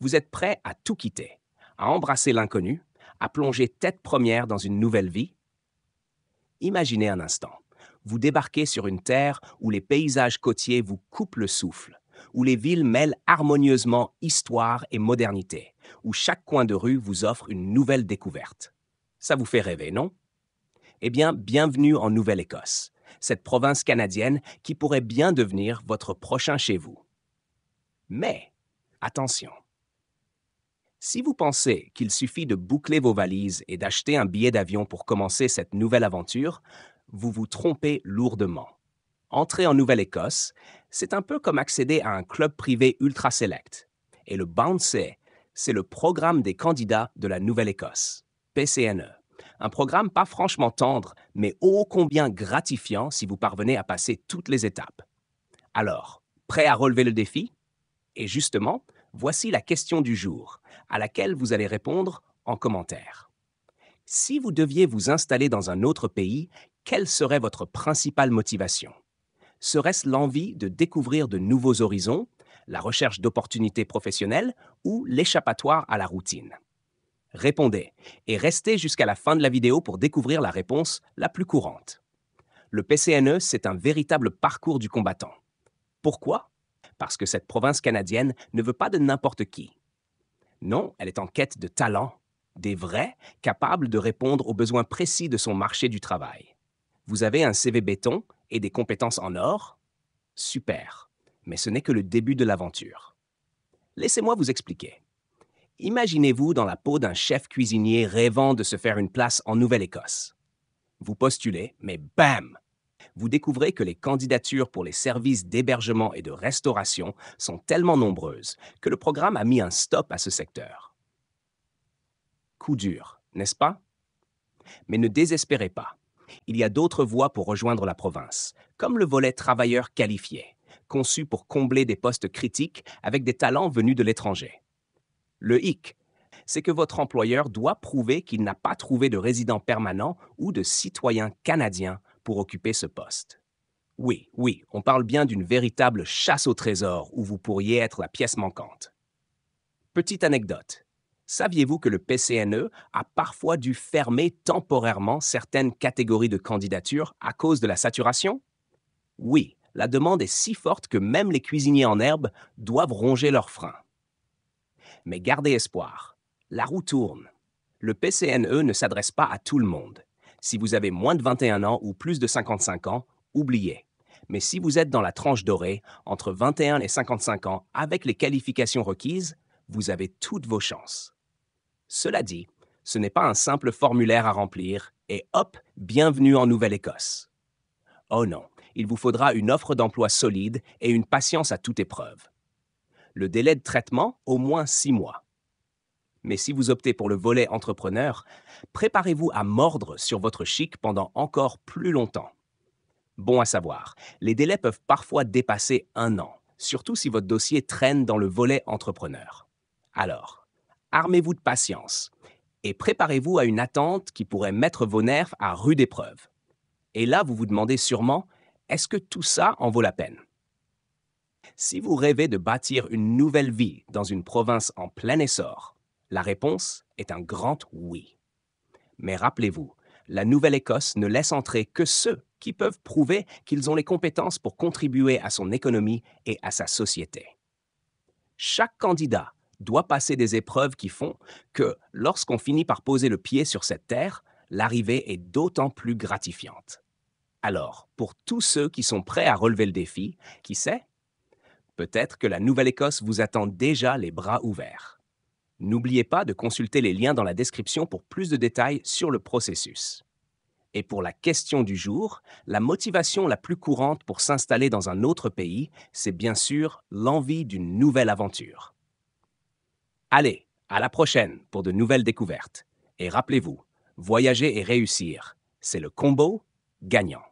Vous êtes prêt à tout quitter, à embrasser l'inconnu, à plonger tête première dans une nouvelle vie? Imaginez un instant. Vous débarquez sur une terre où les paysages côtiers vous coupent le souffle, où les villes mêlent harmonieusement histoire et modernité, où chaque coin de rue vous offre une nouvelle découverte. Ça vous fait rêver, non? Eh bien, bienvenue en Nouvelle-Écosse, cette province canadienne qui pourrait bien devenir votre prochain chez vous. Mais, attention, si vous pensez qu'il suffit de boucler vos valises et d'acheter un billet d'avion pour commencer cette nouvelle aventure, vous vous trompez lourdement. Entrer en Nouvelle-Écosse, c'est un peu comme accéder à un club privé ultra select. Et le Bounce, c'est le programme des candidats de la Nouvelle-Écosse, PCNE. Un programme pas franchement tendre, mais ô combien gratifiant si vous parvenez à passer toutes les étapes. Alors, prêt à relever le défi? Et justement, voici la question du jour, à laquelle vous allez répondre en commentaire. Si vous deviez vous installer dans un autre pays, quelle serait votre principale motivation? Serait-ce l'envie de découvrir de nouveaux horizons, la recherche d'opportunités professionnelles ou l'échappatoire à la routine? Répondez et restez jusqu'à la fin de la vidéo pour découvrir la réponse la plus courante. Le PCNE, c'est un véritable parcours du combattant. Pourquoi? Parce que cette province canadienne ne veut pas de n'importe qui. Non, elle est en quête de talents, des vrais, capables de répondre aux besoins précis de son marché du travail. Vous avez un CV béton et des compétences en or? Super, mais ce n'est que le début de l'aventure. Laissez-moi vous expliquer. Imaginez-vous dans la peau d'un chef cuisinier rêvant de se faire une place en Nouvelle-Écosse. Vous postulez, mais bam! Vous découvrez que les candidatures pour les services d'hébergement et de restauration sont tellement nombreuses que le programme a mis un stop à ce secteur. Coup dur, n'est-ce pas? Mais ne désespérez pas. Il y a d'autres voies pour rejoindre la province, comme le volet travailleurs qualifiés, conçu pour combler des postes critiques avec des talents venus de l'étranger. Le hic, c'est que votre employeur doit prouver qu'il n'a pas trouvé de résident permanent ou de citoyen canadien pour occuper ce poste. Oui, oui, on parle bien d'une véritable chasse au trésor où vous pourriez être la pièce manquante. Petite anecdote. Saviez-vous que le PCNE a parfois dû fermer temporairement certaines catégories de candidatures à cause de la saturation? Oui, la demande est si forte que même les cuisiniers en herbe doivent ronger leurs freins. Mais gardez espoir. La roue tourne. Le PCNE ne s'adresse pas à tout le monde. Si vous avez moins de 21 ans ou plus de 55 ans, oubliez. Mais si vous êtes dans la tranche dorée, entre 21 et 55 ans, avec les qualifications requises, vous avez toutes vos chances. Cela dit, ce n'est pas un simple formulaire à remplir et hop, bienvenue en Nouvelle-Écosse. Oh non, il vous faudra une offre d'emploi solide et une patience à toute épreuve. Le délai de traitement, au moins 6 mois. Mais si vous optez pour le volet entrepreneur, préparez-vous à mordre sur votre chic pendant encore plus longtemps. Bon à savoir, les délais peuvent parfois dépasser 1 an, surtout si votre dossier traîne dans le volet entrepreneur. Alors, armez-vous de patience et préparez-vous à une attente qui pourrait mettre vos nerfs à rude épreuve. Et là, vous vous demandez sûrement, est-ce que tout ça en vaut la peine? Si vous rêvez de bâtir une nouvelle vie dans une province en plein essor, la réponse est un grand oui. Mais rappelez-vous, la Nouvelle-Écosse ne laisse entrer que ceux qui peuvent prouver qu'ils ont les compétences pour contribuer à son économie et à sa société. Chaque candidat doit passer des épreuves qui font que, lorsqu'on finit par poser le pied sur cette terre, l'arrivée est d'autant plus gratifiante. Alors, pour tous ceux qui sont prêts à relever le défi, qui sait? Peut-être que la Nouvelle-Écosse vous attend déjà les bras ouverts. N'oubliez pas de consulter les liens dans la description pour plus de détails sur le processus. Et pour la question du jour, la motivation la plus courante pour s'installer dans un autre pays, c'est bien sûr l'envie d'une nouvelle aventure. Allez, à la prochaine pour de nouvelles découvertes. Et rappelez-vous, voyager et réussir, c'est le combo gagnant.